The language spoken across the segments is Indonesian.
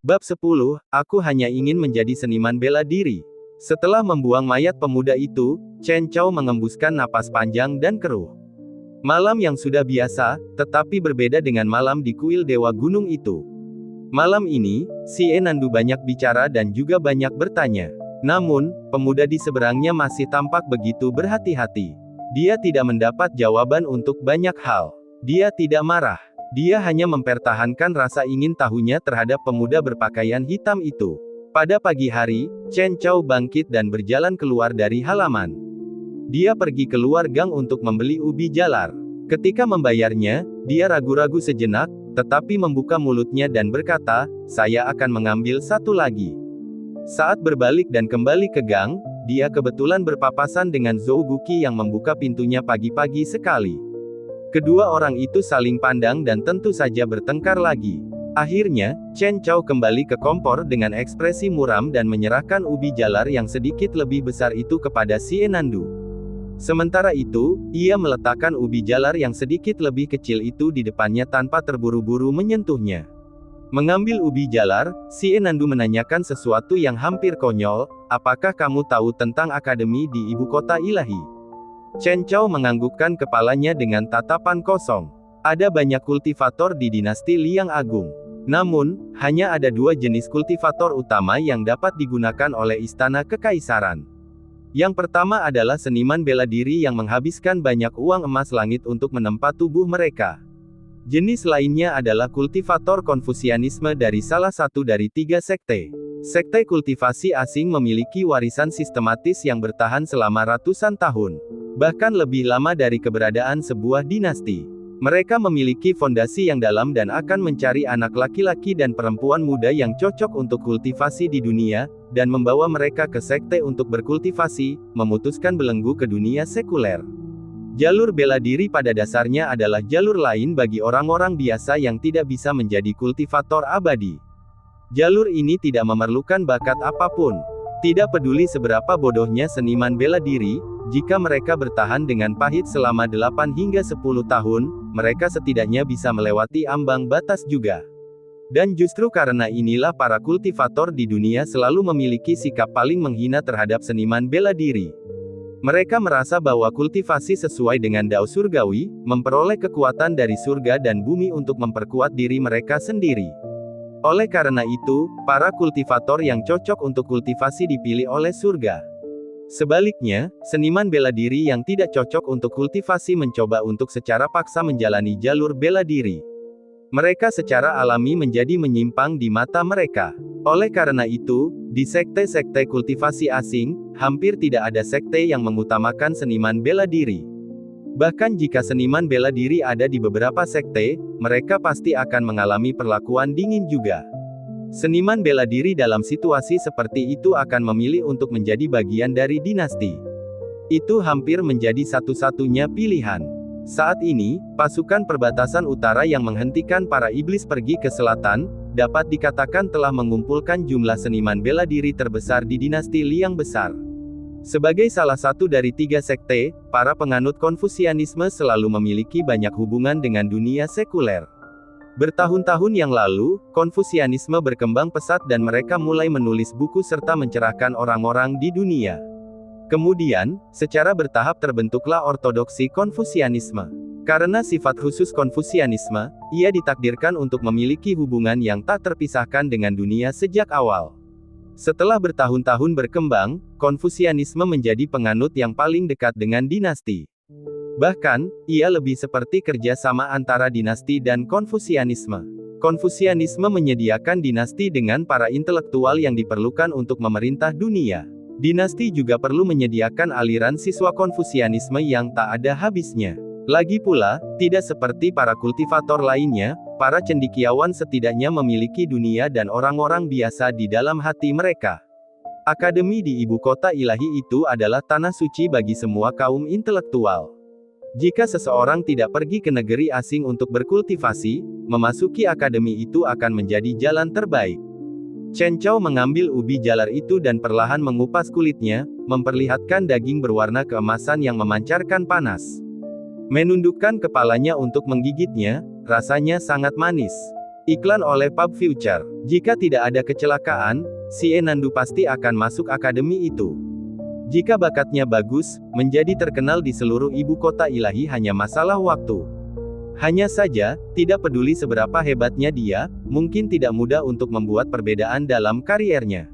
Bab 10, aku hanya ingin menjadi seniman bela diri. Setelah membuang mayat pemuda itu, Chen Chao mengembuskan napas panjang dan keruh. Malam yang sudah biasa, tetapi berbeda dengan malam di kuil Dewa Gunung itu. Malam ini, Xie Nandu banyak bicara dan juga banyak bertanya. Namun, pemuda di seberangnya masih tampak begitu berhati-hati. Dia tidak mendapat jawaban untuk banyak hal. Dia tidak marah. Dia hanya mempertahankan rasa ingin tahunya terhadap pemuda berpakaian hitam itu. Pada pagi hari, Chen Chao bangkit dan berjalan keluar dari halaman. Dia pergi keluar gang untuk membeli ubi jalar. Ketika membayarnya, dia ragu-ragu sejenak, tetapi membuka mulutnya dan berkata, "Saya akan mengambil satu lagi." Saat berbalik dan kembali ke gang, dia kebetulan berpapasan dengan Zhou Guqi yang membuka pintunya pagi-pagi sekali. Kedua orang itu saling pandang dan tentu saja bertengkar lagi. Akhirnya, Chen Chao kembali ke kompor dengan ekspresi muram dan menyerahkan ubi jalar yang sedikit lebih besar itu kepada Xie Nandu. Sementara itu, ia meletakkan ubi jalar yang sedikit lebih kecil itu di depannya tanpa terburu-buru menyentuhnya. Mengambil ubi jalar, Xie Nandu menanyakan sesuatu yang hampir konyol, "Apakah kamu tahu tentang akademi di ibu kota ilahi?" Chen Chao menganggukkan kepalanya dengan tatapan kosong. Ada banyak kultivator di dinasti Liang Agung. Namun, hanya ada dua jenis kultivator utama yang dapat digunakan oleh istana kekaisaran. Yang pertama adalah seniman bela diri yang menghabiskan banyak uang emas langit untuk menempa tubuh mereka. Jenis lainnya adalah kultivator Konfusianisme dari salah satu dari tiga sekte. Sekte kultivasi asing memiliki warisan sistematis yang bertahan selama ratusan tahun. Bahkan lebih lama dari keberadaan sebuah dinasti. Mereka memiliki fondasi yang dalam dan akan mencari anak laki-laki dan perempuan muda yang cocok untuk kultivasi di dunia, dan membawa mereka ke sekte untuk berkultivasi, memutuskan belenggu ke dunia sekuler. Jalur bela diri pada dasarnya adalah jalur lain bagi orang-orang biasa yang tidak bisa menjadi kultivator abadi. Jalur ini tidak memerlukan bakat apapun. Tidak peduli seberapa bodohnya seniman bela diri, jika mereka bertahan dengan pahit selama 8 hingga 10 tahun, mereka setidaknya bisa melewati ambang batas juga. Dan justru karena inilah para kultivator di dunia selalu memiliki sikap paling menghina terhadap seniman bela diri. Mereka merasa bahwa kultivasi sesuai dengan dao surgawi, memperoleh kekuatan dari surga dan bumi untuk memperkuat diri mereka sendiri. Oleh karena itu, para kultivator yang cocok untuk kultivasi dipilih oleh surga. Sebaliknya, seniman bela diri yang tidak cocok untuk kultivasi mencoba untuk secara paksa menjalani jalur bela diri. Mereka secara alami menjadi menyimpang di mata mereka. Oleh karena itu, di sekte-sekte kultivasi asing, hampir tidak ada sekte yang mengutamakan seniman bela diri. Bahkan jika seniman bela diri ada di beberapa sekte, mereka pasti akan mengalami perlakuan dingin juga. Seniman bela diri dalam situasi seperti itu akan memilih untuk menjadi bagian dari dinasti. Itu hampir menjadi satu-satunya pilihan. Saat ini, pasukan perbatasan utara yang menghentikan para iblis pergi ke selatan, dapat dikatakan telah mengumpulkan jumlah seniman bela diri terbesar di dinasti Liang Besar. Sebagai salah satu dari tiga sekte, para penganut Konfusianisme selalu memiliki banyak hubungan dengan dunia sekuler. Bertahun-tahun yang lalu, Konfusianisme berkembang pesat dan mereka mulai menulis buku serta mencerahkan orang-orang di dunia. Kemudian, secara bertahap terbentuklah ortodoksi Konfusianisme. Karena sifat khusus Konfusianisme, ia ditakdirkan untuk memiliki hubungan yang tak terpisahkan dengan dunia sejak awal. Setelah bertahun-tahun berkembang, Konfusianisme menjadi penganut yang paling dekat dengan dinasti. Bahkan, ia lebih seperti kerjasama antara dinasti dan Konfusianisme. Konfusianisme menyediakan dinasti dengan para intelektual yang diperlukan untuk memerintah dunia. Dinasti juga perlu menyediakan aliran siswa Konfusianisme yang tak ada habisnya. Lagi pula, tidak seperti para kultivator lainnya, para cendekiawan setidaknya memiliki dunia dan orang-orang biasa di dalam hati mereka. Akademi di ibu kota ilahi itu adalah tanah suci bagi semua kaum intelektual. Jika seseorang tidak pergi ke negeri asing untuk berkultivasi, memasuki akademi itu akan menjadi jalan terbaik. Chen Chao mengambil ubi jalar itu dan perlahan mengupas kulitnya, memperlihatkan daging berwarna keemasan yang memancarkan panas. Menundukkan kepalanya untuk menggigitnya, rasanya sangat manis. Iklan oleh Pub Future. Jika tidak ada kecelakaan, si Nandu pasti akan masuk akademi itu. Jika bakatnya bagus, menjadi terkenal di seluruh ibu kota ilahi hanya masalah waktu. Hanya saja, tidak peduli seberapa hebatnya dia, mungkin tidak mudah untuk membuat perbedaan dalam kariernya.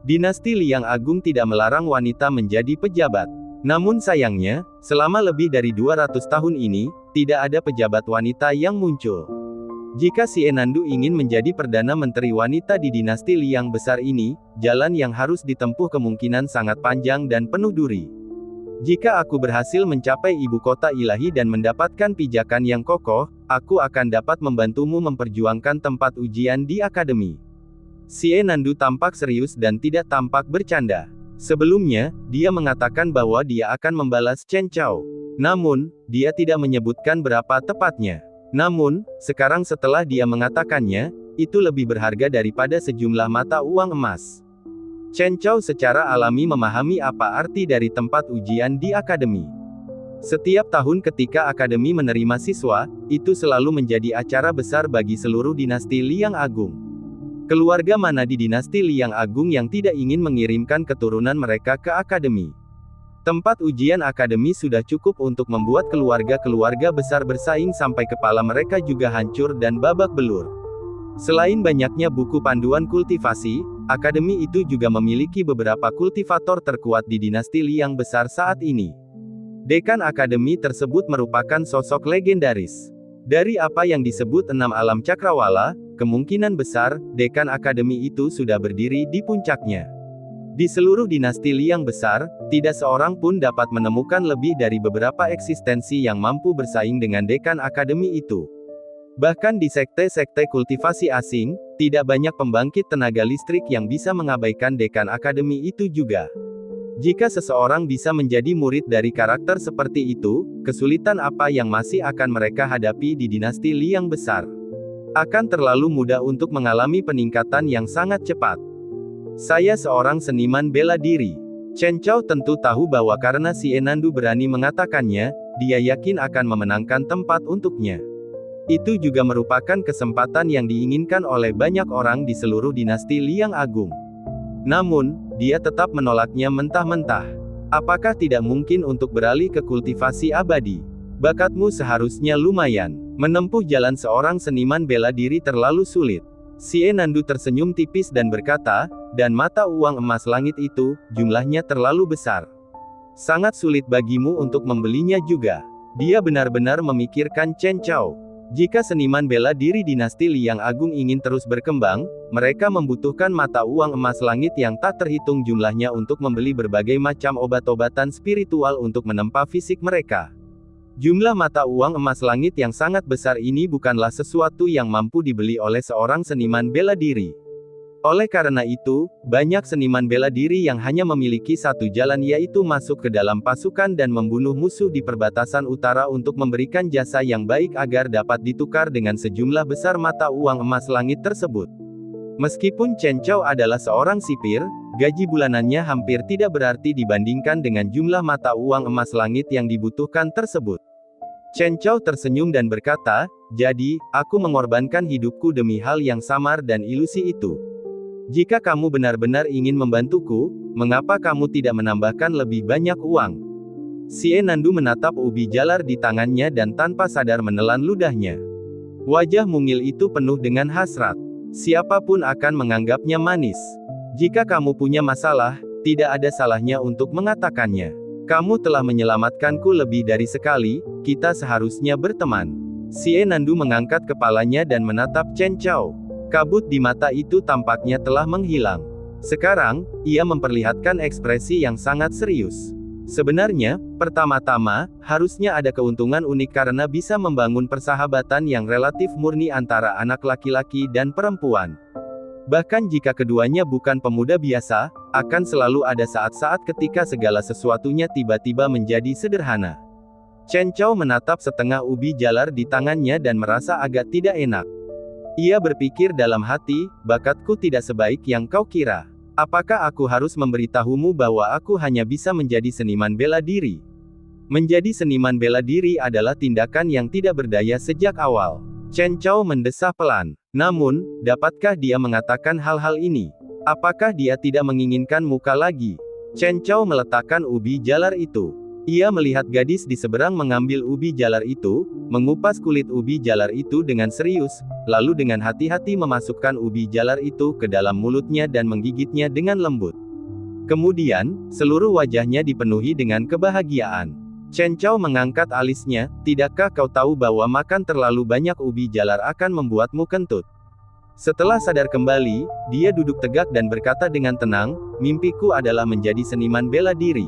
Dinasti Liang Agung tidak melarang wanita menjadi pejabat. Namun sayangnya, selama lebih dari 200 tahun ini, tidak ada pejabat wanita yang muncul. Jika si Nandu ingin menjadi Perdana Menteri wanita di dinasti Liang besar ini, jalan yang harus ditempuh kemungkinan sangat panjang dan penuh duri. Jika aku berhasil mencapai ibu kota ilahi dan mendapatkan pijakan yang kokoh, aku akan dapat membantumu memperjuangkan tempat ujian di akademi. Si Nandu tampak serius dan tidak tampak bercanda. Sebelumnya, dia mengatakan bahwa dia akan membalas Chen Chao. Namun, dia tidak menyebutkan berapa tepatnya. Namun, sekarang setelah dia mengatakannya, itu lebih berharga daripada sejumlah mata uang emas. Chen Chao secara alami memahami apa arti dari tempat ujian di akademi. Setiap tahun ketika akademi menerima siswa, itu selalu menjadi acara besar bagi seluruh dinasti Liang Agung. Keluarga mana di dinasti Liang Agung yang tidak ingin mengirimkan keturunan mereka ke akademi? Tempat ujian akademi sudah cukup untuk membuat keluarga-keluarga besar bersaing sampai kepala mereka juga hancur dan babak belur. Selain banyaknya buku panduan kultivasi, akademi itu juga memiliki beberapa kultivator terkuat di dinasti Liang besar saat ini. Dekan akademi tersebut merupakan sosok legendaris. Dari apa yang disebut 6 alam cakrawala, kemungkinan besar, dekan akademi itu sudah berdiri di puncaknya. Di seluruh dinasti Liang besar, tidak seorang pun dapat menemukan lebih dari beberapa eksistensi yang mampu bersaing dengan dekan akademi itu. Bahkan di sekte-sekte kultivasi asing, tidak banyak pembangkit tenaga listrik yang bisa mengabaikan dekan akademi itu juga. Jika seseorang bisa menjadi murid dari karakter seperti itu, kesulitan apa yang masih akan mereka hadapi di dinasti Liang besar? Akan terlalu mudah untuk mengalami peningkatan yang sangat cepat. Saya seorang seniman bela diri. Chen Chao tentu tahu bahwa karena si Nandu berani mengatakannya, dia yakin akan memenangkan tempat untuknya. Itu juga merupakan kesempatan yang diinginkan oleh banyak orang di seluruh dinasti Liang Agung. Namun, dia tetap menolaknya mentah-mentah. Apakah tidak mungkin untuk beralih ke kultivasi abadi? Bakatmu seharusnya lumayan. Menempuh jalan seorang seniman bela diri terlalu sulit. Si Nandu tersenyum tipis dan berkata, dan mata uang emas langit itu, jumlahnya terlalu besar. Sangat sulit bagimu untuk membelinya juga. Dia benar-benar memikirkan Chen Chao. Jika seniman bela diri dinasti Liang Agung ingin terus berkembang, mereka membutuhkan mata uang emas langit yang tak terhitung jumlahnya untuk membeli berbagai macam obat-obatan spiritual untuk menempa fisik mereka. Jumlah mata uang emas langit yang sangat besar ini bukanlah sesuatu yang mampu dibeli oleh seorang seniman bela diri. Oleh karena itu, banyak seniman bela diri yang hanya memiliki satu jalan yaitu masuk ke dalam pasukan dan membunuh musuh di perbatasan utara untuk memberikan jasa yang baik agar dapat ditukar dengan sejumlah besar mata uang emas langit tersebut. Meskipun Chen Chao adalah seorang sipir, gaji bulanannya hampir tidak berarti dibandingkan dengan jumlah mata uang emas langit yang dibutuhkan tersebut. Chen Chao tersenyum dan berkata, jadi, aku mengorbankan hidupku demi hal yang samar dan ilusi itu. Jika kamu benar-benar ingin membantuku, mengapa kamu tidak menambahkan lebih banyak uang? Si Nandu menatap ubi jalar di tangannya dan tanpa sadar menelan ludahnya. Wajah mungil itu penuh dengan hasrat. Siapapun akan menganggapnya manis. Jika kamu punya masalah, tidak ada salahnya untuk mengatakannya. Kamu telah menyelamatkanku lebih dari sekali, kita seharusnya berteman. Si Nandu mengangkat kepalanya dan menatap Chen Chao. Kabut di mata itu tampaknya telah menghilang. Sekarang, ia memperlihatkan ekspresi yang sangat serius. Sebenarnya, pertama-tama, harusnya ada keuntungan unik karena bisa membangun persahabatan yang relatif murni antara anak laki-laki dan perempuan. Bahkan jika keduanya bukan pemuda biasa, akan selalu ada saat-saat ketika segala sesuatunya tiba-tiba menjadi sederhana. Chen Chao menatap setengah ubi jalar di tangannya dan merasa agak tidak enak. Ia berpikir dalam hati, bakatku tidak sebaik yang kau kira. Apakah aku harus memberitahumu bahwa aku hanya bisa menjadi seniman bela diri? Menjadi seniman bela diri adalah tindakan yang tidak berdaya sejak awal. Chen Chao mendesah pelan. Namun, dapatkah dia mengatakan hal-hal ini? Apakah dia tidak menginginkan muka lagi? Chen Chao meletakkan ubi jalar itu. Ia melihat gadis di seberang mengambil ubi jalar itu, mengupas kulit ubi jalar itu dengan serius, lalu dengan hati-hati memasukkan ubi jalar itu ke dalam mulutnya dan menggigitnya dengan lembut. Kemudian, seluruh wajahnya dipenuhi dengan kebahagiaan. Chen Chao mengangkat alisnya, tidakkah kau tahu bahwa makan terlalu banyak ubi jalar akan membuatmu kentut? Setelah sadar kembali, dia duduk tegak dan berkata dengan tenang, mimpiku adalah menjadi seniman bela diri.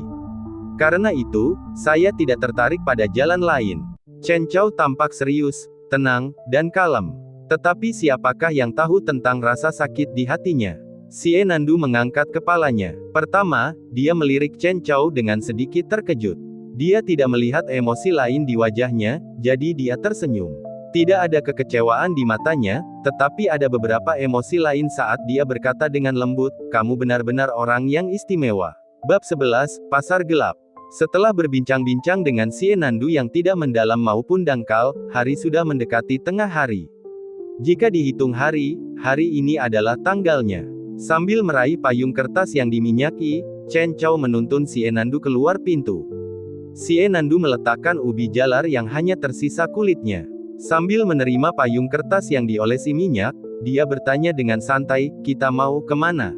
Karena itu, saya tidak tertarik pada jalan lain. Chen Chao tampak serius, tenang, dan kalem. Tetapi siapakah yang tahu tentang rasa sakit di hatinya? Xie Nandu mengangkat kepalanya. Pertama, dia melirik Chen Chao dengan sedikit terkejut. Dia tidak melihat emosi lain di wajahnya, jadi dia tersenyum. Tidak ada kekecewaan di matanya, tetapi ada beberapa emosi lain saat dia berkata dengan lembut, kamu benar-benar orang yang istimewa. Bab 11, Pasar Gelap. Setelah berbincang-bincang dengan Xie Nandu yang tidak mendalam maupun dangkal, hari sudah mendekati tengah hari. Jika dihitung hari ini adalah tanggalnya. Sambil meraih payung kertas yang diminyaki, Chen Chao menuntun Xie Nandu keluar pintu. Xie Nandu meletakkan ubi jalar yang hanya tersisa kulitnya. Sambil menerima payung kertas yang diolesi minyak, dia bertanya dengan santai, kita mau kemana?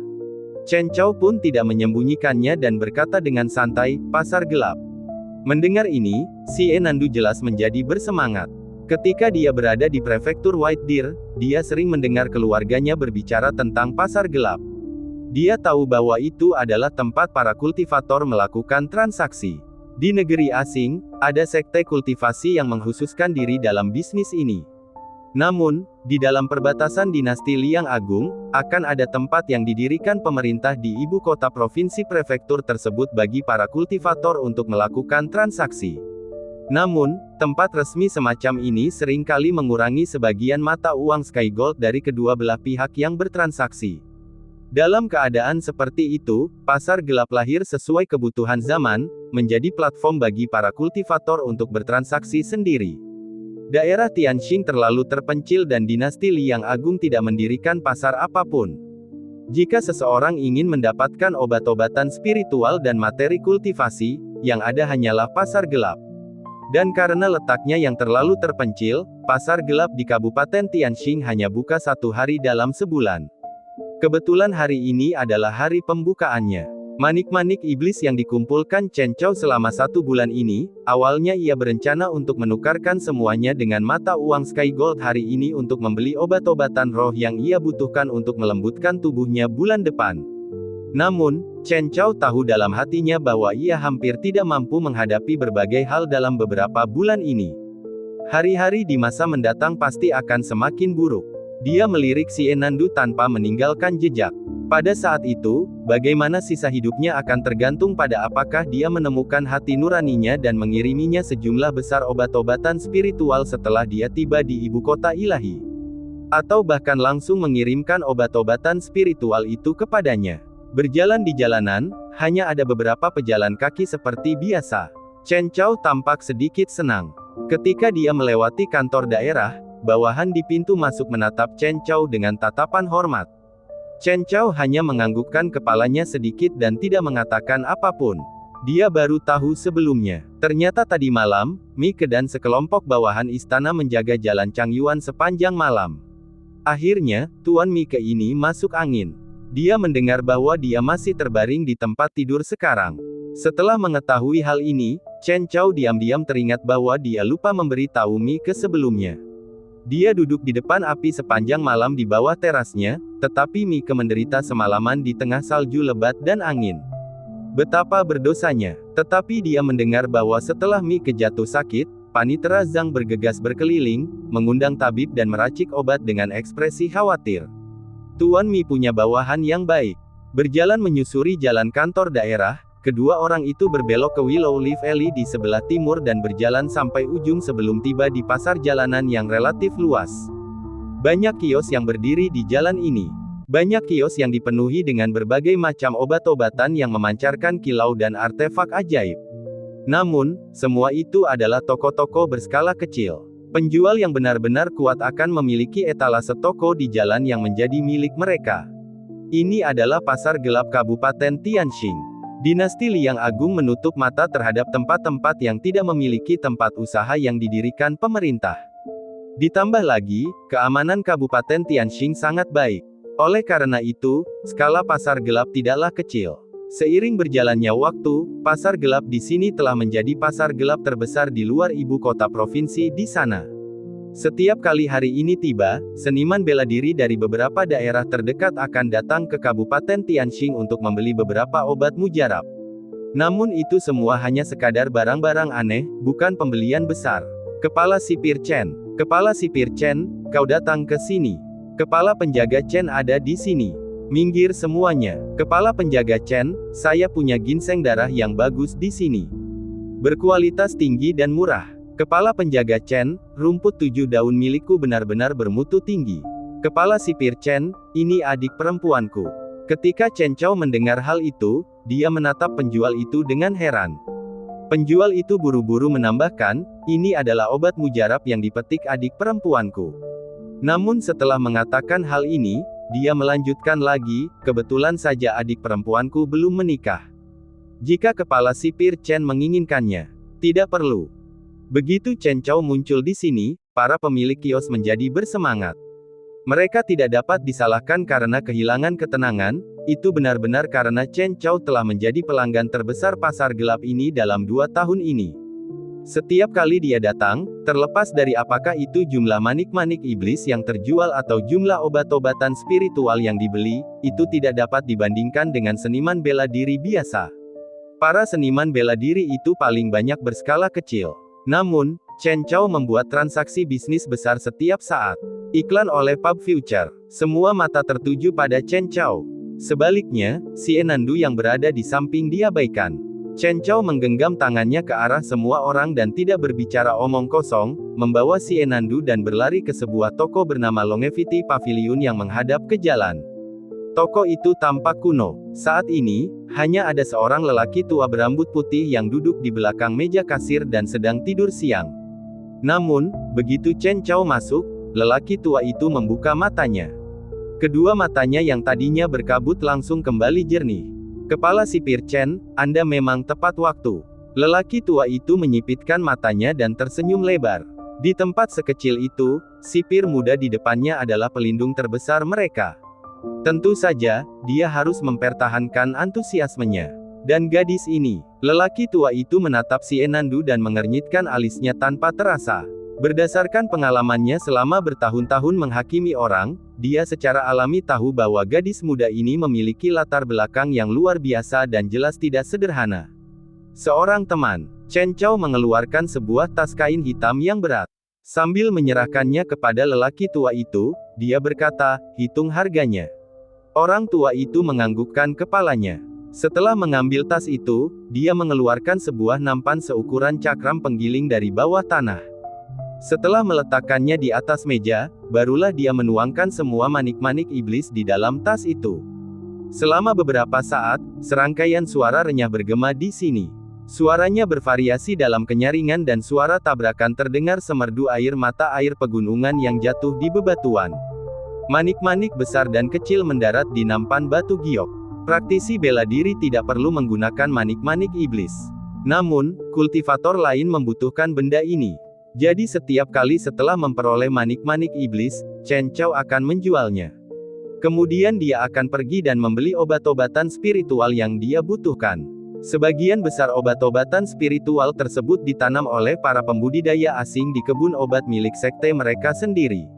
Chen Chao pun tidak menyembunyikannya dan berkata dengan santai, pasar gelap. Mendengar ini, Xie Nandu jelas menjadi bersemangat. Ketika dia berada di prefektur White Deer, dia sering mendengar keluarganya berbicara tentang pasar gelap. Dia tahu bahwa itu adalah tempat para kultivator melakukan transaksi. Di negeri asing, ada sekte kultivasi yang mengkhususkan diri dalam bisnis ini. Namun, di dalam perbatasan dinasti Liang Agung, akan ada tempat yang didirikan pemerintah di ibu kota provinsi prefektur tersebut bagi para kultivator untuk melakukan transaksi. Namun, tempat resmi semacam ini seringkali mengurangi sebagian mata uang Sky Gold dari kedua belah pihak yang bertransaksi. Dalam keadaan seperti itu, pasar gelap lahir sesuai kebutuhan zaman, menjadi platform bagi para kultivator untuk bertransaksi sendiri. Daerah Tianxing terlalu terpencil dan dinasti Liang Agung tidak mendirikan pasar apapun. Jika seseorang ingin mendapatkan obat-obatan spiritual dan materi kultivasi, yang ada hanyalah pasar gelap. Dan karena letaknya yang terlalu terpencil, pasar gelap di Kabupaten Tianxing hanya buka 1 hari dalam sebulan. Kebetulan hari ini adalah hari pembukaannya. Manik-manik iblis yang dikumpulkan Chen Chao selama 1 bulan ini, awalnya ia berencana untuk menukarkan semuanya dengan mata uang Sky Gold hari ini untuk membeli obat-obatan roh yang ia butuhkan untuk melembutkan tubuhnya bulan depan. Namun, Chen Chao tahu dalam hatinya bahwa ia hampir tidak mampu menghadapi berbagai hal dalam beberapa bulan ini. Hari-hari di masa mendatang pasti akan semakin buruk. Dia melirik Xie Nandu tanpa meninggalkan jejak. Pada saat itu, bagaimana sisa hidupnya akan tergantung pada apakah dia menemukan hati nuraninya dan mengiriminya sejumlah besar obat-obatan spiritual setelah dia tiba di ibu kota ilahi. Atau bahkan langsung mengirimkan obat-obatan spiritual itu kepadanya. Berjalan di jalanan, hanya ada beberapa pejalan kaki seperti biasa. Chen Chao tampak sedikit senang. Ketika dia melewati kantor daerah, bawahan di pintu masuk menatap Chen Chao dengan tatapan hormat. Chen Chao hanya menganggukkan kepalanya sedikit dan tidak mengatakan apapun. Dia baru tahu sebelumnya. Ternyata tadi malam, Mike dan sekelompok bawahan istana menjaga jalan Changyuan sepanjang malam. Akhirnya, Tuan Mike ini masuk angin. Dia mendengar bahwa dia masih terbaring di tempat tidur sekarang. Setelah mengetahui hal ini, Chen Chao diam-diam teringat bahwa dia lupa memberitahu Mike sebelumnya. Dia duduk di depan api sepanjang malam di bawah terasnya, tetapi Mike menderita semalaman di tengah salju lebat dan angin. Betapa berdosanya. Tetapi dia mendengar bahwa setelah Mike jatuh sakit, Panitera Zhang bergegas berkeliling, mengundang tabib dan meracik obat dengan ekspresi khawatir. Tuan Mi punya bawahan yang baik. Berjalan menyusuri jalan kantor daerah, kedua orang itu berbelok ke Willow Leaf Alley di sebelah timur dan berjalan sampai ujung sebelum tiba di pasar jalanan yang relatif luas. Banyak kios yang berdiri di jalan ini. Banyak kios yang dipenuhi dengan berbagai macam obat-obatan yang memancarkan kilau dan artefak ajaib. Namun, semua itu adalah toko-toko berskala kecil. Penjual yang benar-benar kuat akan memiliki etalase toko di jalan yang menjadi milik mereka. Ini adalah pasar gelap Kabupaten Tianjin. Dinasti Liang Agung menutup mata terhadap tempat-tempat yang tidak memiliki tempat usaha yang didirikan pemerintah. Ditambah lagi, keamanan Kabupaten Tianjin sangat baik. Oleh karena itu, skala pasar gelap tidaklah kecil. Seiring berjalannya waktu, pasar gelap di sini telah menjadi pasar gelap terbesar di luar ibu kota provinsi di sana. Setiap kali hari ini tiba, seniman bela diri dari beberapa daerah terdekat akan datang ke Kabupaten Tianjin untuk membeli beberapa obat mujarab. Namun itu semua hanya sekadar barang-barang aneh, bukan pembelian besar. Kepala Sipir Chen. Kepala Sipir Chen, kau datang ke sini. Kepala penjaga Chen ada di sini. Minggir semuanya. Kepala penjaga Chen, saya punya ginseng darah yang bagus di sini. Berkualitas tinggi dan murah. Kepala penjaga Chen, rumput 7 daun milikku benar-benar bermutu tinggi. Kepala Sipir Chen, ini adik perempuanku. Ketika Chen Chao mendengar hal itu, dia menatap penjual itu dengan heran. Penjual itu buru-buru menambahkan, ini adalah obat mujarab yang dipetik adik perempuanku. Namun setelah mengatakan hal ini, dia melanjutkan lagi, kebetulan saja adik perempuanku belum menikah. Jika kepala Sipir Chen menginginkannya, tidak perlu. Begitu Chen Chao muncul di sini, para pemilik kios menjadi bersemangat. Mereka tidak dapat disalahkan karena kehilangan ketenangan, itu benar-benar karena Chen Chao telah menjadi pelanggan terbesar pasar gelap ini dalam 2 tahun ini. Setiap kali dia datang, terlepas dari apakah itu jumlah manik-manik iblis yang terjual atau jumlah obat-obatan spiritual yang dibeli, itu tidak dapat dibandingkan dengan seniman bela diri biasa. Para seniman bela diri itu paling banyak berskala kecil. Namun, Chen Chao membuat transaksi bisnis besar setiap saat. Iklan oleh Pub Future. Semua mata tertuju pada Chen Chao. Sebaliknya, Xie Nandu yang berada di samping diabaikan. Chen Chao menggenggam tangannya ke arah semua orang dan tidak berbicara omong kosong, membawa Xie Nandu dan berlari ke sebuah toko bernama Longevity Pavilion yang menghadap ke jalan. Toko itu tampak kuno. Saat ini, hanya ada seorang lelaki tua berambut putih yang duduk di belakang meja kasir dan sedang tidur siang. Namun, begitu Chen Chao masuk, lelaki tua itu membuka matanya. Kedua matanya yang tadinya berkabut langsung kembali jernih. Kepala Sipir Chen, Anda memang tepat waktu. Lelaki tua itu menyipitkan matanya dan tersenyum lebar. Di tempat sekecil itu, sipir muda di depannya adalah pelindung terbesar mereka. Tentu saja, dia harus mempertahankan antusiasmenya. Dan gadis ini, lelaki tua itu menatap Xie Nandu dan mengernyitkan alisnya tanpa terasa. Berdasarkan pengalamannya selama bertahun-tahun menghakimi orang, dia secara alami tahu bahwa gadis muda ini memiliki latar belakang yang luar biasa dan jelas tidak sederhana. Seorang teman, Chen Chao mengeluarkan sebuah tas kain hitam yang berat. Sambil menyerahkannya kepada lelaki tua itu, dia berkata, hitung harganya. Orang tua itu menganggukkan kepalanya. Setelah mengambil tas itu, dia mengeluarkan sebuah nampan seukuran cakram penggiling dari bawah tanah. Setelah meletakkannya di atas meja, barulah dia menuangkan semua manik-manik iblis di dalam tas itu. Selama beberapa saat, serangkaian suara renyah bergema di sini. Suaranya bervariasi dalam kenyaringan dan suara tabrakan terdengar semerdu air mata air pegunungan yang jatuh di bebatuan. Manik-manik besar dan kecil mendarat di nampan batu giok. Praktisi bela diri tidak perlu menggunakan manik-manik iblis. Namun, kultivator lain membutuhkan benda ini. Jadi setiap kali setelah memperoleh manik-manik iblis, Chen Chao akan menjualnya. Kemudian dia akan pergi dan membeli obat-obatan spiritual yang dia butuhkan. Sebagian besar obat-obatan spiritual tersebut ditanam oleh para pembudidaya asing di kebun obat milik sekte mereka sendiri.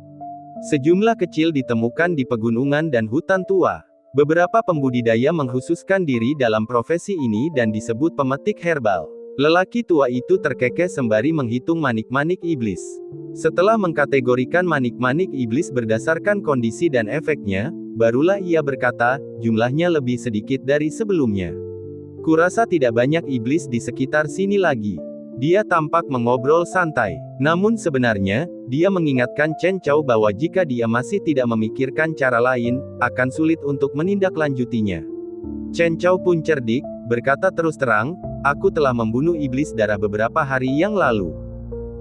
Sejumlah kecil ditemukan di pegunungan dan hutan tua. Beberapa pembudidaya mengkhususkan diri dalam profesi ini dan disebut pemetik herbal. Lelaki tua itu terkekeh sembari menghitung manik-manik iblis. Setelah mengkategorikan manik-manik iblis berdasarkan kondisi dan efeknya, barulah ia berkata, jumlahnya lebih sedikit dari sebelumnya. Kurasa tidak banyak iblis di sekitar sini lagi. Dia tampak mengobrol santai. Namun sebenarnya, dia mengingatkan Chen Chao bahwa jika dia masih tidak memikirkan cara lain, akan sulit untuk menindaklanjutinya. Chen Chao pun cerdik, berkata terus terang, aku telah membunuh iblis darah beberapa hari yang lalu.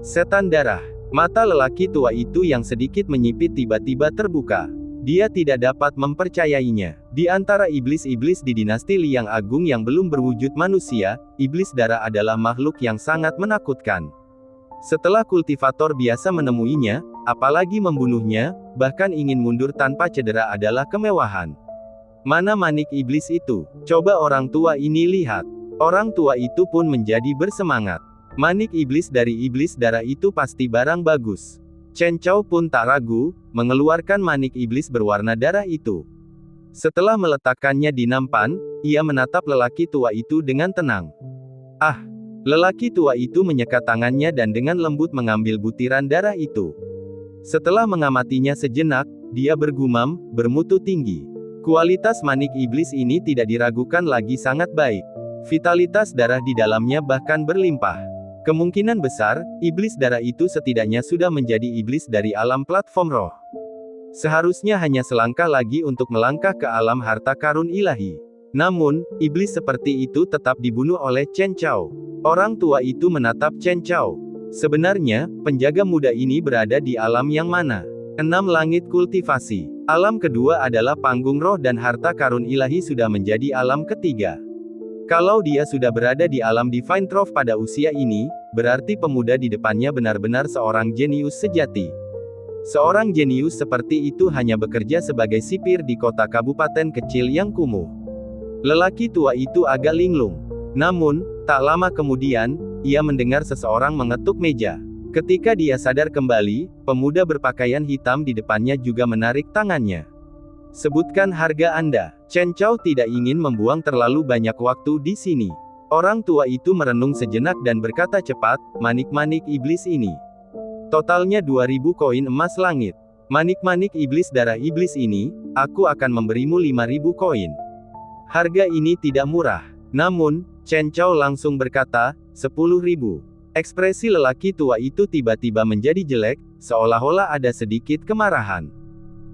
Setan darah. Mata lelaki tua itu yang sedikit menyipit tiba-tiba terbuka. Dia tidak dapat mempercayainya. Di antara iblis-iblis di dinasti Liang Agung yang belum berwujud manusia, iblis darah adalah makhluk yang sangat menakutkan. Setelah kultivator biasa menemuinya, apalagi membunuhnya, bahkan ingin mundur tanpa cedera adalah kemewahan. Mana manik iblis itu? Coba orang tua ini lihat. Orang tua itu pun menjadi bersemangat. Manik iblis dari iblis darah itu pasti barang bagus. Chen Chao pun tak ragu, mengeluarkan manik iblis berwarna darah itu. Setelah meletakkannya di nampan, ia menatap lelaki tua itu dengan tenang. Ah! Lelaki tua itu menyekat tangannya dan dengan lembut mengambil butiran darah itu. Setelah mengamatinya sejenak, dia bergumam, bermutu tinggi. Kualitas manik iblis ini tidak diragukan lagi sangat baik. Vitalitas darah di dalamnya bahkan berlimpah. Kemungkinan besar, iblis darah itu setidaknya sudah menjadi iblis dari alam platform roh. Seharusnya hanya selangkah lagi untuk melangkah ke alam harta karun ilahi. Namun, iblis seperti itu tetap dibunuh oleh Chen Chao. Orang tua itu menatap Chen Chao. Sebenarnya, penjaga muda ini berada di alam yang mana? 6 langit kultivasi. Alam kedua adalah panggung roh dan harta karun ilahi sudah menjadi alam ketiga. Kalau dia sudah berada di alam Divine Trove pada usia ini, berarti pemuda di depannya benar-benar seorang jenius sejati. Seorang jenius seperti itu hanya bekerja sebagai sipir di kota kabupaten kecil yang kumuh. Lelaki tua itu agak linglung. Namun, tak lama kemudian, ia mendengar seseorang mengetuk meja. Ketika dia sadar kembali, pemuda berpakaian hitam di depannya juga menarik tangannya. Sebutkan harga Anda. Chen Chao tidak ingin membuang terlalu banyak waktu di sini. Orang tua itu merenung sejenak dan berkata cepat, manik-manik iblis ini. Totalnya 2000 koin emas langit. Manik-manik iblis darah iblis ini, aku akan memberimu 5000 koin. Harga ini tidak murah. Namun, Chen Chao langsung berkata, 10.000. Ekspresi lelaki tua itu tiba-tiba menjadi jelek, seolah-olah ada sedikit kemarahan.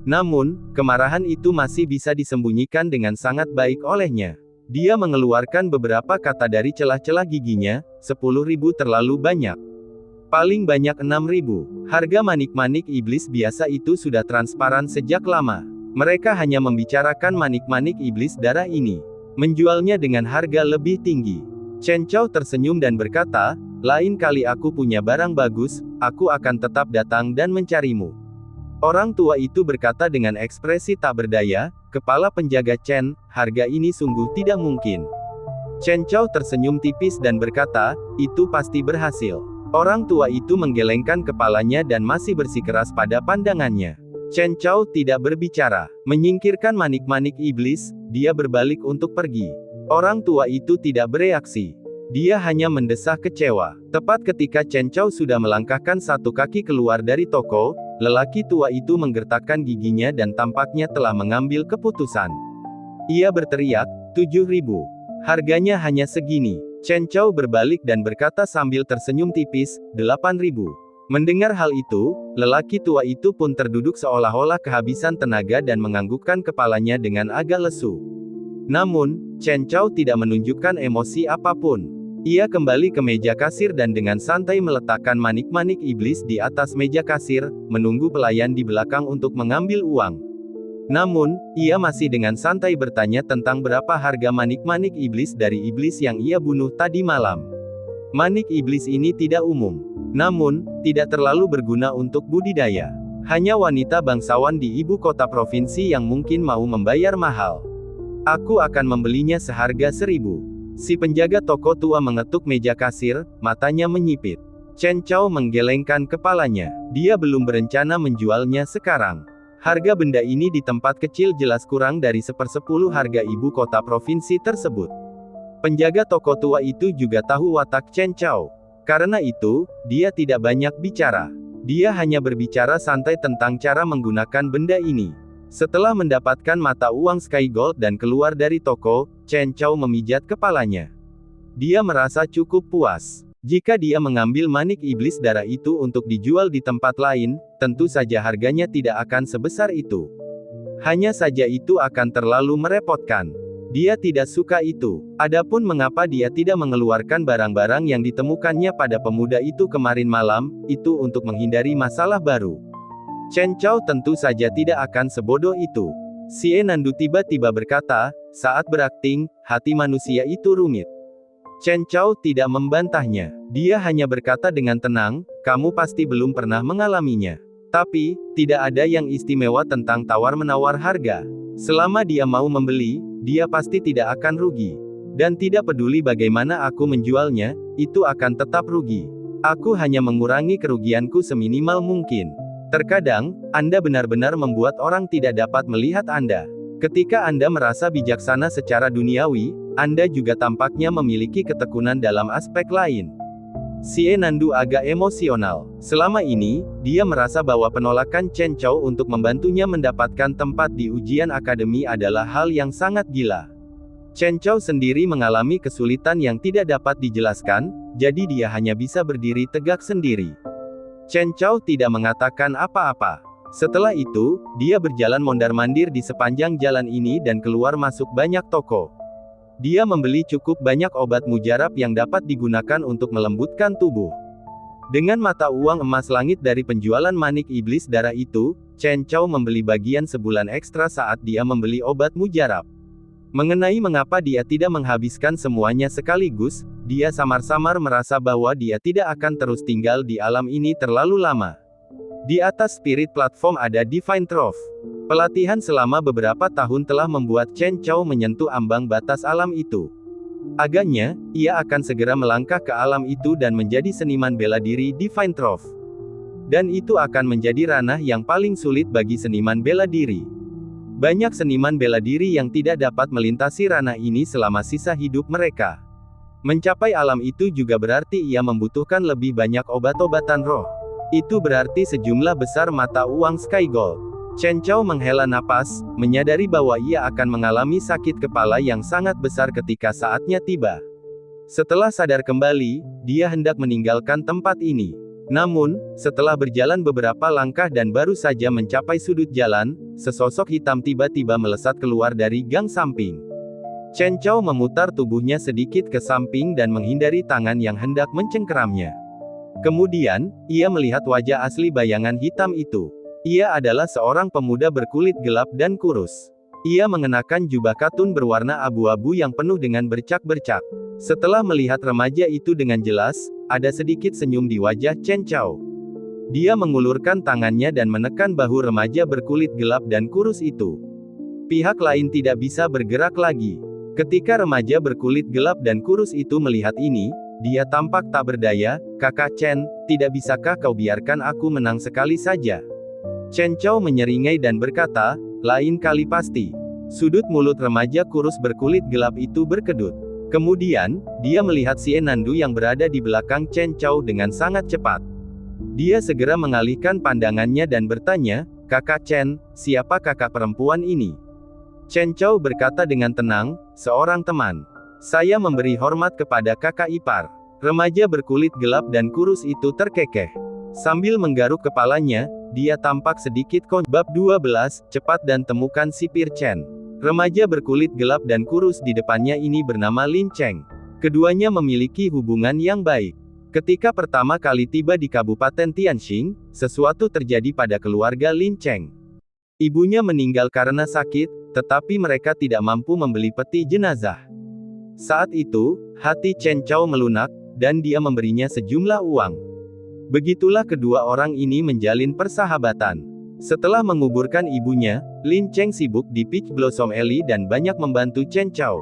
Namun, kemarahan itu masih bisa disembunyikan dengan sangat baik olehnya. Dia mengeluarkan beberapa kata dari celah-celah giginya, 10.000 terlalu banyak. Paling banyak 6.000. Harga manik-manik iblis biasa itu sudah transparan sejak lama. Mereka hanya membicarakan manik-manik iblis darah ini. Menjualnya dengan harga lebih tinggi. Chen Chao tersenyum dan berkata, lain kali aku punya barang bagus, aku akan tetap datang dan mencarimu. Orang tua itu berkata dengan ekspresi tak berdaya, kepala penjaga Chen, harga ini sungguh tidak mungkin. Chen Chao tersenyum tipis dan berkata, itu pasti berhasil. Orang tua itu menggelengkan kepalanya dan masih bersikeras pada pandangannya. Chen Chao tidak berbicara. Menyingkirkan manik-manik iblis, dia berbalik untuk pergi. Orang tua itu tidak bereaksi. Dia hanya mendesah kecewa. Tepat ketika Chen Chao sudah melangkahkan satu kaki keluar dari toko, lelaki tua itu menggertakkan giginya dan tampaknya telah mengambil keputusan. Ia berteriak, 7.000. Harganya hanya segini. Chen Chao berbalik dan berkata sambil tersenyum tipis, 8.000. Mendengar hal itu, lelaki tua itu pun terduduk seolah-olah kehabisan tenaga dan menganggukkan kepalanya dengan agak lesu. Namun, Chen Chao tidak menunjukkan emosi apapun. Ia kembali ke meja kasir dan dengan santai meletakkan manik-manik iblis di atas meja kasir, menunggu pelayan di belakang untuk mengambil uang. Namun, ia masih dengan santai bertanya tentang berapa harga manik-manik iblis dari iblis yang ia bunuh tadi malam. Manik iblis ini tidak umum. Namun, tidak terlalu berguna untuk budidaya. Hanya wanita bangsawan di ibu kota provinsi yang mungkin mau membayar mahal. Aku akan membelinya seharga 1.000. Si penjaga toko tua mengetuk meja kasir, matanya menyipit. Chen Chao menggelengkan kepalanya. Dia belum berencana menjualnya sekarang. Harga benda ini di tempat kecil jelas kurang dari 1/10 harga ibu kota provinsi tersebut. Penjaga toko tua itu juga tahu watak Chen Chao. Karena itu, dia tidak banyak bicara. Dia hanya berbicara santai tentang cara menggunakan benda ini. Setelah mendapatkan mata uang Sky Gold dan keluar dari toko, Chen Chao memijat kepalanya. Dia merasa cukup puas. Jika dia mengambil manik iblis darah itu untuk dijual di tempat lain, tentu saja harganya tidak akan sebesar itu. Hanya saja itu akan terlalu merepotkan. Dia tidak suka itu. Adapun mengapa dia tidak mengeluarkan barang-barang yang ditemukannya pada pemuda itu kemarin malam, itu untuk menghindari masalah baru. Chen Chao tentu saja tidak akan sebodoh itu. Xie Nandu tiba-tiba berkata, saat berakting, hati manusia itu rumit. Chen Chao tidak membantahnya. Dia hanya berkata dengan tenang, kamu pasti belum pernah mengalaminya. Tapi, tidak ada yang istimewa tentang tawar-menawar harga. Selama dia mau membeli, dia pasti tidak akan rugi. Dan tidak peduli bagaimana aku menjualnya, itu akan tetap rugi. Aku hanya mengurangi kerugianku seminimal mungkin. Terkadang, Anda benar-benar membuat orang tidak dapat melihat Anda. Ketika Anda merasa bijaksana secara duniawi, Anda juga tampaknya memiliki ketekunan dalam aspek lain. Xie Nandu agak emosional. Selama ini, dia merasa bahwa penolakan Chen Chao untuk membantunya mendapatkan tempat di ujian akademi adalah hal yang sangat gila. Chen Chao sendiri mengalami kesulitan yang tidak dapat dijelaskan, jadi dia hanya bisa berdiri tegak sendiri. Chen Chao tidak mengatakan apa-apa. Setelah itu, dia berjalan mondar-mandir di sepanjang jalan ini dan keluar masuk banyak toko. Dia membeli cukup banyak obat mujarab yang dapat digunakan untuk melembutkan tubuh. Dengan mata uang emas langit dari penjualan manik iblis darah itu, Chen Chao membeli bagian sebulan ekstra saat dia membeli obat mujarab. Mengenai mengapa dia tidak menghabiskan semuanya sekaligus, dia samar-samar merasa bahwa dia tidak akan terus tinggal di alam ini terlalu lama. Di atas Spirit Platform ada Divine Trove. Pelatihan selama beberapa tahun telah membuat Chen Chao menyentuh ambang batas alam itu. Agaknya, ia akan segera melangkah ke alam itu dan menjadi seniman bela diri Divine Trove. Dan itu akan menjadi ranah yang paling sulit bagi seniman bela diri. Banyak seniman bela diri yang tidak dapat melintasi ranah ini selama sisa hidup mereka. Mencapai alam itu juga berarti ia membutuhkan lebih banyak obat-obatan roh. Itu berarti sejumlah besar mata uang Sky Gold. Chen Chao menghela napas, menyadari bahwa ia akan mengalami sakit kepala yang sangat besar ketika saatnya tiba. Setelah sadar kembali, dia hendak meninggalkan tempat ini. Namun, setelah berjalan beberapa langkah dan baru saja mencapai sudut jalan, sesosok hitam tiba-tiba melesat keluar dari gang samping. Chen Chao memutar tubuhnya sedikit ke samping dan menghindari tangan yang hendak mencengkeramnya. Kemudian, ia melihat wajah asli bayangan hitam itu. Ia adalah seorang pemuda berkulit gelap dan kurus. Ia mengenakan jubah katun berwarna abu-abu yang penuh dengan bercak-bercak. Setelah melihat remaja itu dengan jelas, ada sedikit senyum di wajah Chen Chao. Dia mengulurkan tangannya dan menekan bahu remaja berkulit gelap dan kurus itu. Pihak lain tidak bisa bergerak lagi. Ketika remaja berkulit gelap dan kurus itu melihat ini, dia tampak tak berdaya. Kakak Chen, tidak bisakah kau biarkan aku menang sekali saja? Chen Chao menyeringai dan berkata, lain kali pasti. Sudut mulut remaja kurus berkulit gelap itu berkedut. Kemudian, dia melihat Xie Nandu yang berada di belakang Chen Chao dengan sangat cepat. Dia segera mengalihkan pandangannya dan bertanya, Kakak Chen, siapa kakak perempuan ini? Chen Chao berkata dengan tenang, seorang teman. Saya memberi hormat kepada kakak ipar. Remaja berkulit gelap dan kurus itu terkekeh. Sambil menggaruk kepalanya, dia tampak sedikit konyol. Bab 12, cepat dan temukan sipir Chen. Remaja berkulit gelap dan kurus di depannya ini bernama Lin Cheng. Keduanya memiliki hubungan yang baik. Ketika pertama kali tiba di Kabupaten Tianxing, sesuatu terjadi pada keluarga Lin Cheng. Ibunya meninggal karena sakit, tetapi mereka tidak mampu membeli peti jenazah. Saat itu, hati Chen Chao melunak, dan dia memberinya sejumlah uang. Begitulah kedua orang ini menjalin persahabatan. Setelah menguburkan ibunya, Lin Cheng sibuk di Peach Blossom Alley dan banyak membantu Chen Chao.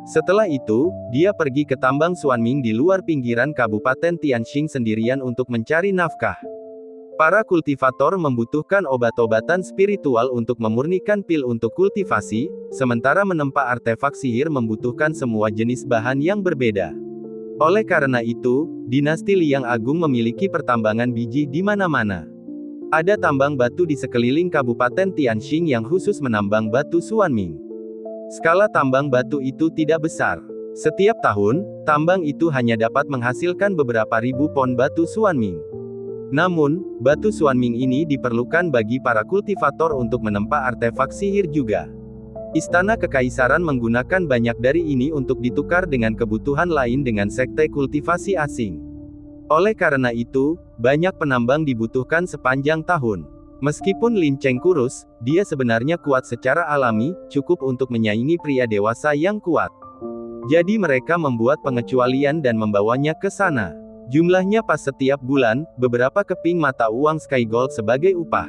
Setelah itu, dia pergi ke tambang Xuanming di luar pinggiran Kabupaten Tianxing sendirian untuk mencari nafkah. Para kultivator membutuhkan obat-obatan spiritual untuk memurnikan pil untuk kultivasi, sementara menempa artefak sihir membutuhkan semua jenis bahan yang berbeda. Oleh karena itu, dinasti Liang Agung memiliki pertambangan biji di mana-mana. Ada tambang batu di sekeliling Kabupaten Tianxing yang khusus menambang batu Xuanming. Skala tambang batu itu tidak besar. Setiap tahun, tambang itu hanya dapat menghasilkan beberapa ribu pon batu Xuanming. Namun, batu Xuanming ini diperlukan bagi para kultivator untuk menempa artefak sihir juga. Istana Kekaisaran menggunakan banyak dari ini untuk ditukar dengan kebutuhan lain dengan sekte kultivasi asing. Oleh karena itu, banyak penambang dibutuhkan sepanjang tahun. Meskipun Lin Cheng kurus, dia sebenarnya kuat secara alami, cukup untuk menyaingi pria dewasa yang kuat. Jadi mereka membuat pengecualian dan membawanya ke sana. Jumlahnya pas setiap bulan, beberapa keping mata uang Sky Gold sebagai upah.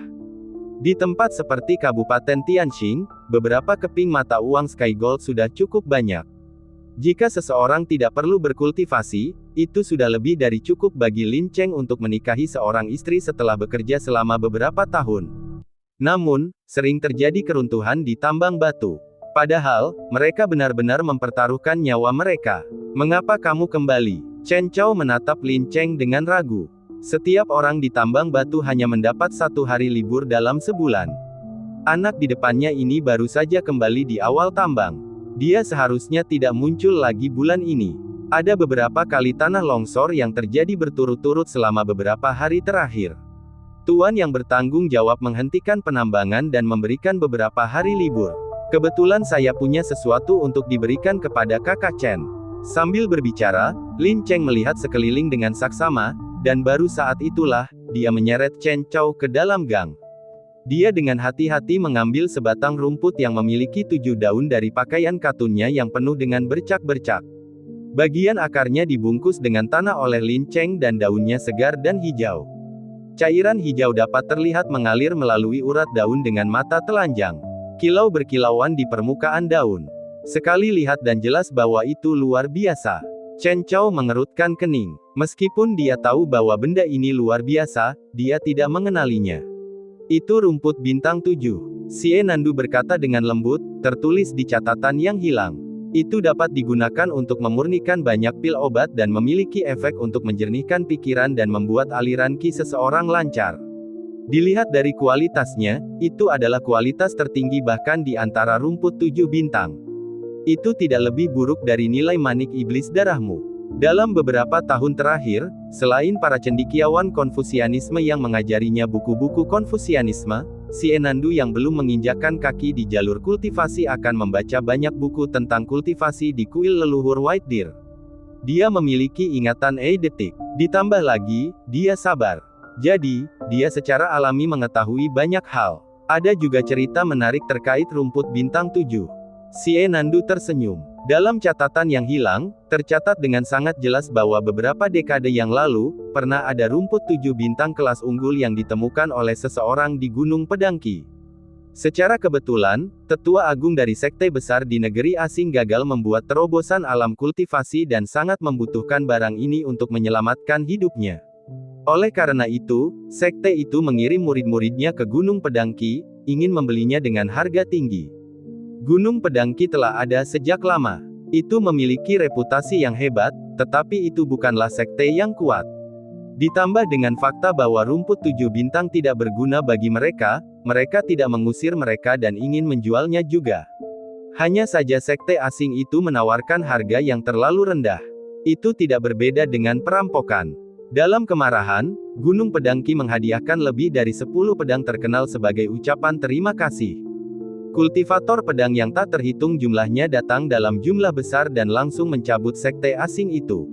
Di tempat seperti Kabupaten Tianqing, beberapa keping mata uang Sky Gold sudah cukup banyak. Jika seseorang tidak perlu berkultivasi, itu sudah lebih dari cukup bagi Lin Cheng untuk menikahi seorang istri setelah bekerja selama beberapa tahun. Namun, sering terjadi keruntuhan di tambang batu. Padahal, mereka benar-benar mempertaruhkan nyawa mereka. Mengapa kamu kembali? Chen Chao menatap Lin Cheng dengan ragu. Setiap orang di tambang batu hanya mendapat 1 hari libur dalam sebulan. Anak di depannya ini baru saja kembali di awal tambang. Dia seharusnya tidak muncul lagi bulan ini. Ada beberapa kali tanah longsor yang terjadi berturut-turut selama beberapa hari terakhir. Tuan yang bertanggung jawab menghentikan penambangan dan memberikan beberapa hari libur. Kebetulan saya punya sesuatu untuk diberikan kepada kakak Chen. Sambil berbicara, Lin Cheng melihat sekeliling dengan saksama, dan baru saat itulah, dia menyeret Chen Chao ke dalam gang. Dia dengan hati-hati mengambil sebatang rumput yang memiliki 7 daun dari pakaian katunnya yang penuh dengan bercak-bercak. Bagian akarnya dibungkus dengan tanah oleh Lin Cheng dan daunnya segar dan hijau. Cairan hijau dapat terlihat mengalir melalui urat daun dengan mata telanjang. Kilau berkilauan di permukaan daun. Sekali lihat dan jelas bahwa itu luar biasa. Chen Chao mengerutkan kening. Meskipun dia tahu bahwa benda ini luar biasa, dia tidak mengenalinya. Itu rumput bintang 7. Xie Nandu berkata dengan lembut, tertulis di catatan yang hilang. Itu dapat digunakan untuk memurnikan banyak pil obat dan memiliki efek untuk menjernihkan pikiran dan membuat aliran qi seseorang lancar. Dilihat dari kualitasnya, itu adalah kualitas tertinggi bahkan di antara rumput 7 bintang. Itu tidak lebih buruk dari nilai manik iblis darahmu. Dalam beberapa tahun terakhir, selain para cendekiawan Konfusianisme yang mengajarinya buku-buku Konfusianisme, Xie Nandu yang belum menginjakkan kaki di jalur kultivasi akan membaca banyak buku tentang kultivasi di kuil leluhur White Deer. Dia memiliki ingatan eidetik. Ditambah lagi, dia sabar. Jadi, dia secara alami mengetahui banyak hal. Ada juga cerita menarik terkait rumput bintang 7. Xie Nandu tersenyum. Dalam catatan yang hilang, tercatat dengan sangat jelas bahwa beberapa dekade yang lalu, pernah ada rumput 7 bintang kelas unggul yang ditemukan oleh seseorang di Gunung Pedangki. Secara kebetulan, tetua agung dari sekte besar di negeri asing gagal membuat terobosan alam kultivasi dan sangat membutuhkan barang ini untuk menyelamatkan hidupnya. Oleh karena itu, sekte itu mengirim murid-muridnya ke Gunung Pedangki, ingin membelinya dengan harga tinggi. Gunung Pedangki telah ada sejak lama. Itu memiliki reputasi yang hebat, tetapi itu bukanlah sekte yang kuat. Ditambah dengan fakta bahwa rumput 7 bintang tidak berguna bagi mereka, mereka tidak mengusir mereka dan ingin menjualnya juga. Hanya saja sekte asing itu menawarkan harga yang terlalu rendah. Itu tidak berbeda dengan perampokan. Dalam kemarahan, Gunung Pedangki menghadiahkan lebih dari 10 pedang terkenal sebagai ucapan terima kasih. Kultivator pedang yang tak terhitung jumlahnya datang dalam jumlah besar dan langsung mencabut sekte asing itu.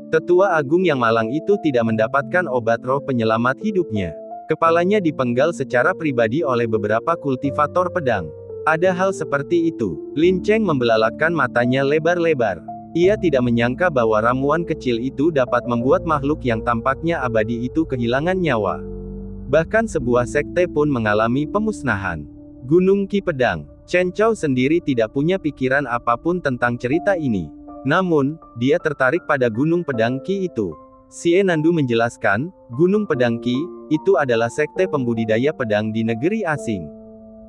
Tetua agung yang malang itu tidak mendapatkan obat roh penyelamat hidupnya. Kepalanya dipenggal secara pribadi oleh beberapa kultivator pedang. Ada hal seperti itu. Lin Cheng membelalakkan matanya lebar-lebar. Ia tidak menyangka bahwa ramuan kecil itu dapat membuat makhluk yang tampaknya abadi itu kehilangan nyawa. Bahkan sebuah sekte pun mengalami pemusnahan. Gunung Qi Pedang. Chen Chao sendiri tidak punya pikiran apapun tentang cerita ini. Namun, dia tertarik pada Gunung Pedang Qi itu. Xie Nandu menjelaskan, Gunung Pedang Qi, itu adalah sekte pembudidaya pedang di negeri asing.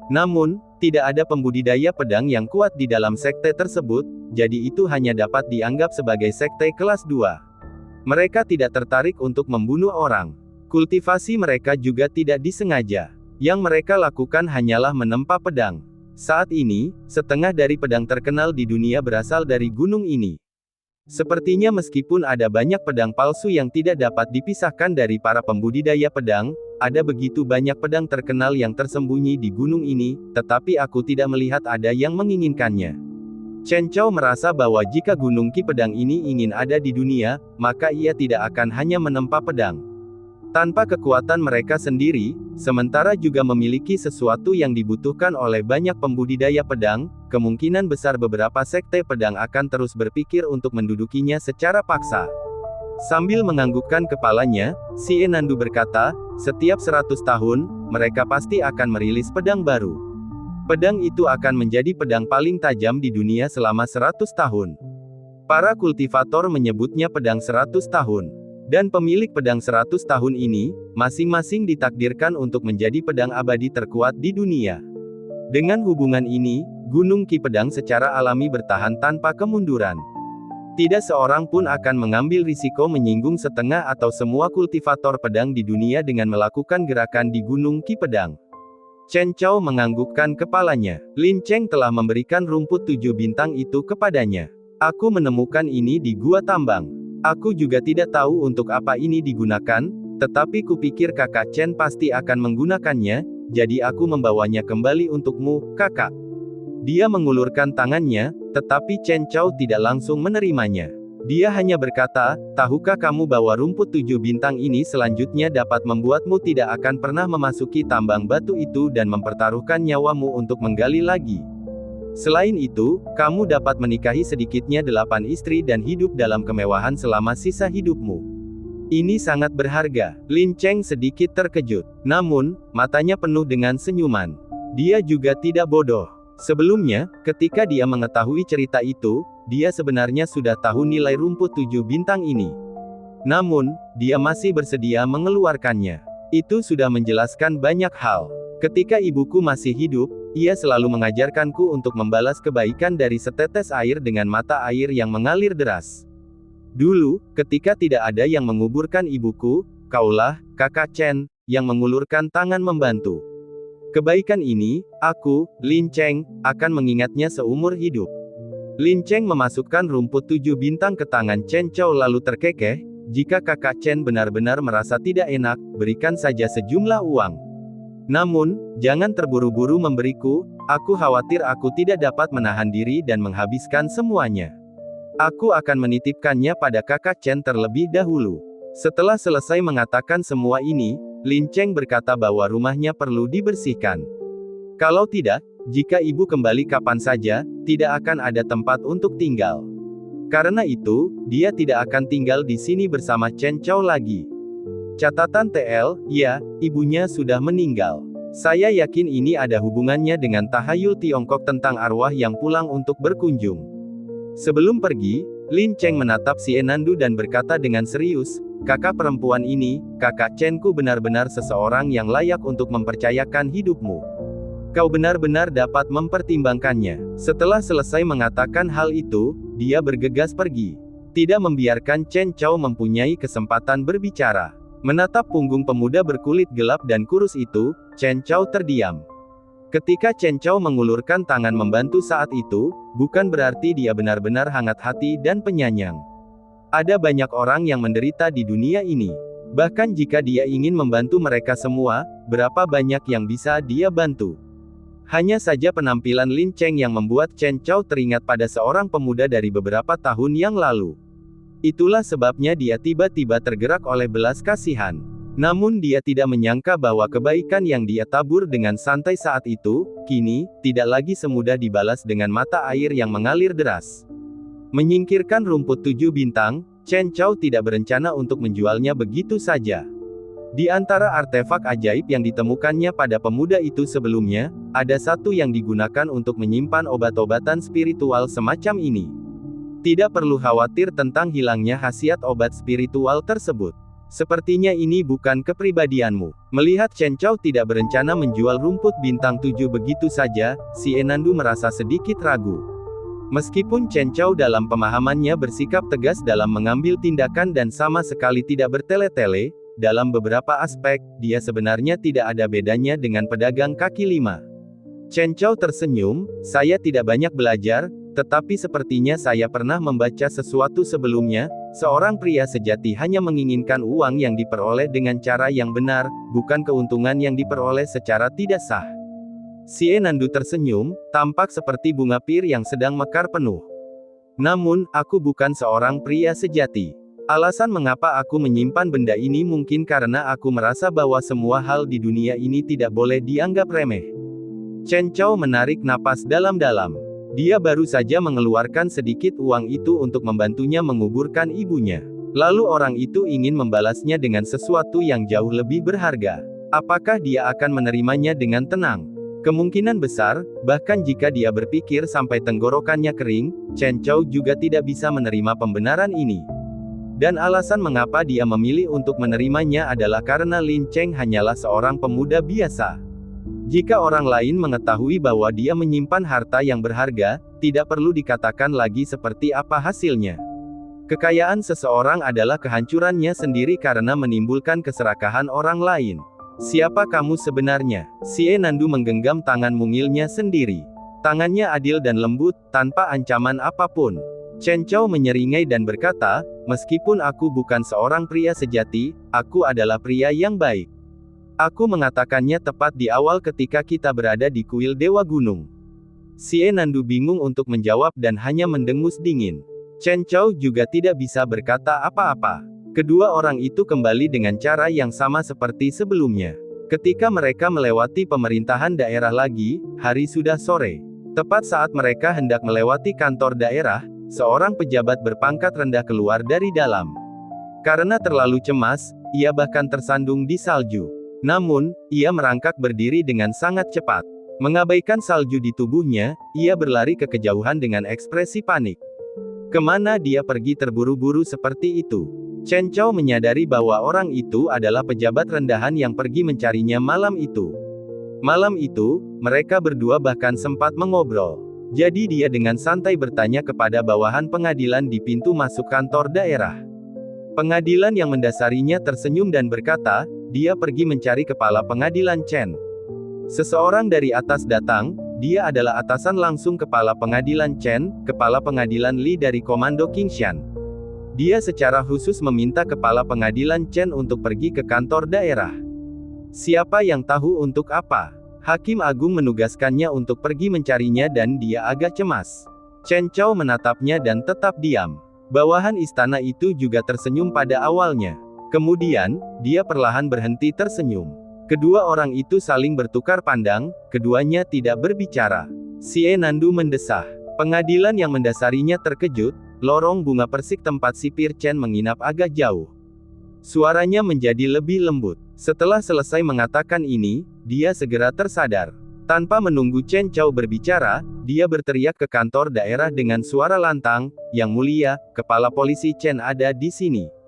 Namun, tidak ada pembudidaya pedang yang kuat di dalam sekte tersebut, jadi itu hanya dapat dianggap sebagai sekte kelas 2. Mereka tidak tertarik untuk membunuh orang. Kultivasi mereka juga tidak disengaja. Yang mereka lakukan hanyalah menempa pedang. Saat ini, setengah dari pedang terkenal di dunia berasal dari gunung ini. Sepertinya meskipun ada banyak pedang palsu yang tidak dapat dipisahkan dari para pembudidaya pedang, ada begitu banyak pedang terkenal yang tersembunyi di gunung ini, tetapi aku tidak melihat ada yang menginginkannya. Chen Chao merasa bahwa jika gunung Qi pedang ini ingin ada di dunia, maka ia tidak akan hanya menempa pedang. Tanpa kekuatan mereka sendiri, sementara juga memiliki sesuatu yang dibutuhkan oleh banyak pembudidaya pedang, kemungkinan besar beberapa sekte pedang akan terus berpikir untuk mendudukinya secara paksa. Sambil menganggukkan kepalanya, Si Enandu berkata, setiap 100 tahun, mereka pasti akan merilis pedang baru. Pedang itu akan menjadi pedang paling tajam di dunia selama 100 tahun. Para kultivator menyebutnya pedang 100 tahun. Dan pemilik pedang 100 tahun ini, masing-masing ditakdirkan untuk menjadi pedang abadi terkuat di dunia. Dengan hubungan ini, Gunung Qi pedang secara alami bertahan tanpa kemunduran. Tidak seorang pun akan mengambil risiko menyinggung setengah atau semua kultivator pedang di dunia dengan melakukan gerakan di Gunung Qi pedang. Chen Chao menganggukkan kepalanya. Lin Cheng telah memberikan rumput 7 bintang itu kepadanya. Aku menemukan ini di gua tambang. Aku juga tidak tahu untuk apa ini digunakan, tetapi kupikir kakak Chen pasti akan menggunakannya, jadi aku membawanya kembali untukmu, kakak. Dia mengulurkan tangannya, tetapi Chen Chao tidak langsung menerimanya. Dia hanya berkata, tahukah kamu bahwa rumput 7 bintang ini selanjutnya dapat membuatmu tidak akan pernah memasuki tambang batu itu dan mempertaruhkan nyawamu untuk menggali lagi. Selain itu, kamu dapat menikahi sedikitnya 8 istri dan hidup dalam kemewahan selama sisa hidupmu. Ini sangat berharga. Lin Cheng sedikit terkejut. Namun, matanya penuh dengan senyuman. Dia juga tidak bodoh. Sebelumnya, ketika dia mengetahui cerita itu, dia sebenarnya sudah tahu nilai rumput 7 bintang ini. Namun, dia masih bersedia mengeluarkannya. Itu sudah menjelaskan banyak hal. Ketika ibuku masih hidup, ia selalu mengajarkanku untuk membalas kebaikan dari setetes air dengan mata air yang mengalir deras. Dulu, ketika tidak ada yang menguburkan ibuku, kaulah, kakak Chen, yang mengulurkan tangan membantu. Kebaikan ini, aku, Lin Cheng, akan mengingatnya seumur hidup. Lin Cheng memasukkan rumput 7 bintang ke tangan Chen Chao lalu terkekeh, jika kakak Chen benar-benar merasa tidak enak, berikan saja sejumlah uang. Namun, jangan terburu-buru memberiku, aku khawatir aku tidak dapat menahan diri dan menghabiskan semuanya. Aku akan menitipkannya pada kakak Chen terlebih dahulu. Setelah selesai mengatakan semua ini, Lin Cheng berkata bahwa rumahnya perlu dibersihkan. Kalau tidak, jika ibu kembali kapan saja, tidak akan ada tempat untuk tinggal. Karena itu, dia tidak akan tinggal di sini bersama Chen Chao lagi. Catatan TL, ya, ibunya sudah meninggal. Saya yakin ini ada hubungannya dengan tahayul Tiongkok tentang arwah yang pulang untuk berkunjung. Sebelum pergi, Lin Cheng menatap Si Enandu dan berkata dengan serius, kakak perempuan ini, kakak Chen-ku benar-benar seseorang yang layak untuk mempercayakan hidupmu. Kau benar-benar dapat mempertimbangkannya. Setelah selesai mengatakan hal itu, dia bergegas pergi. Tidak membiarkan Chen Chao mempunyai kesempatan berbicara. Menatap punggung pemuda berkulit gelap dan kurus itu, Chen Chao terdiam. Ketika Chen Chao mengulurkan tangan membantu saat itu, bukan berarti dia benar-benar hangat hati dan penyayang. Ada banyak orang yang menderita di dunia ini. Bahkan jika dia ingin membantu mereka semua, berapa banyak yang bisa dia bantu. Hanya saja penampilan Lin Cheng yang membuat Chen Chao teringat pada seorang pemuda dari beberapa tahun yang lalu. Itulah sebabnya dia tiba-tiba tergerak oleh belas kasihan. Namun dia tidak menyangka bahwa kebaikan yang dia tabur dengan santai saat itu, kini, tidak lagi semudah dibalas dengan mata air yang mengalir deras. Menyingkirkan rumput 7 bintang, Chen Chao tidak berencana untuk menjualnya begitu saja. Di antara artefak ajaib yang ditemukannya pada pemuda itu sebelumnya, ada satu yang digunakan untuk menyimpan obat-obatan spiritual semacam ini. Tidak perlu khawatir tentang hilangnya khasiat obat spiritual tersebut. Sepertinya ini bukan kepribadianmu. Melihat Chen Chao tidak berencana menjual rumput bintang 7 begitu saja, Si Enandu merasa sedikit ragu. Meskipun Chen Chao dalam pemahamannya bersikap tegas dalam mengambil tindakan dan sama sekali tidak bertele-tele, dalam beberapa aspek, dia sebenarnya tidak ada bedanya dengan pedagang kaki lima. Chen Chao tersenyum, saya tidak banyak belajar, tetapi sepertinya saya pernah membaca sesuatu sebelumnya, Seorang pria sejati hanya menginginkan uang yang diperoleh dengan cara yang benar, bukan keuntungan yang diperoleh secara tidak sah. Xie Nandu tersenyum, tampak seperti bunga pir yang sedang mekar penuh. Namun, aku bukan seorang pria sejati. Alasan mengapa aku menyimpan benda ini mungkin karena aku merasa bahwa semua hal di dunia ini tidak boleh dianggap remeh. Chen Chao menarik napas dalam-dalam. Dia baru saja mengeluarkan sedikit uang itu untuk membantunya menguburkan ibunya. Lalu orang itu ingin membalasnya dengan sesuatu yang jauh lebih berharga. Apakah dia akan menerimanya dengan tenang? Kemungkinan besar, bahkan jika dia berpikir sampai tenggorokannya kering, Chen Chao juga tidak bisa menerima pembenaran ini. Dan alasan mengapa dia memilih untuk menerimanya adalah karena Lin Cheng hanyalah seorang pemuda biasa. Jika orang lain mengetahui bahwa dia menyimpan harta yang berharga, tidak perlu dikatakan lagi seperti apa hasilnya. Kekayaan seseorang adalah kehancurannya sendiri karena menimbulkan keserakahan orang lain. Siapa kamu sebenarnya? Xie Nandu menggenggam tangan mungilnya sendiri. Tangannya adil dan lembut, tanpa ancaman apapun. Chen Chao menyeringai dan berkata, meskipun aku bukan seorang pria sejati, aku adalah pria yang baik. Aku mengatakannya tepat di awal ketika kita berada di kuil Dewa Gunung. Xie Nandu bingung untuk menjawab dan hanya mendengus dingin. Chen Chao juga tidak bisa berkata apa-apa. Kedua orang itu kembali dengan cara yang sama seperti sebelumnya. Ketika mereka melewati pemerintahan daerah lagi, hari sudah sore. Tepat saat mereka hendak melewati kantor daerah, seorang pejabat berpangkat rendah keluar dari dalam. Karena terlalu cemas, ia bahkan tersandung di salju. Namun, ia merangkak berdiri dengan sangat cepat. Mengabaikan salju di tubuhnya, ia berlari ke kejauhan dengan ekspresi panik. Kemana dia pergi terburu-buru seperti itu? Chen Chao menyadari bahwa orang itu adalah pejabat rendahan yang pergi mencarinya malam itu. Malam itu, mereka berdua bahkan sempat mengobrol. Jadi dia dengan santai bertanya kepada bawahan pengadilan di pintu masuk kantor daerah. Pengadilan yang mendasarinya tersenyum dan berkata, dia pergi mencari kepala pengadilan Chen. Seseorang dari atas datang, dia adalah atasan langsung kepala pengadilan Chen, kepala pengadilan Li dari Komando Qingshan. Dia secara khusus meminta kepala pengadilan Chen untuk pergi ke kantor daerah. Siapa yang tahu untuk apa? Hakim Agung menugaskannya untuk pergi mencarinya dan dia agak cemas. Chen Chao menatapnya dan tetap diam. Bawahan istana itu juga tersenyum pada awalnya. Kemudian, dia perlahan berhenti tersenyum. Kedua orang itu saling bertukar pandang, keduanya tidak berbicara. Xie Nandu mendesah. Pengadilan yang mendasarinya terkejut, lorong bunga persik tempat sipir Chen menginap agak jauh. Suaranya menjadi lebih lembut. Setelah selesai mengatakan ini, dia segera tersadar. Tanpa menunggu Chen Chao berbicara, dia berteriak ke kantor daerah dengan suara lantang, "Yang mulia, kepala polisi Chen ada di sini."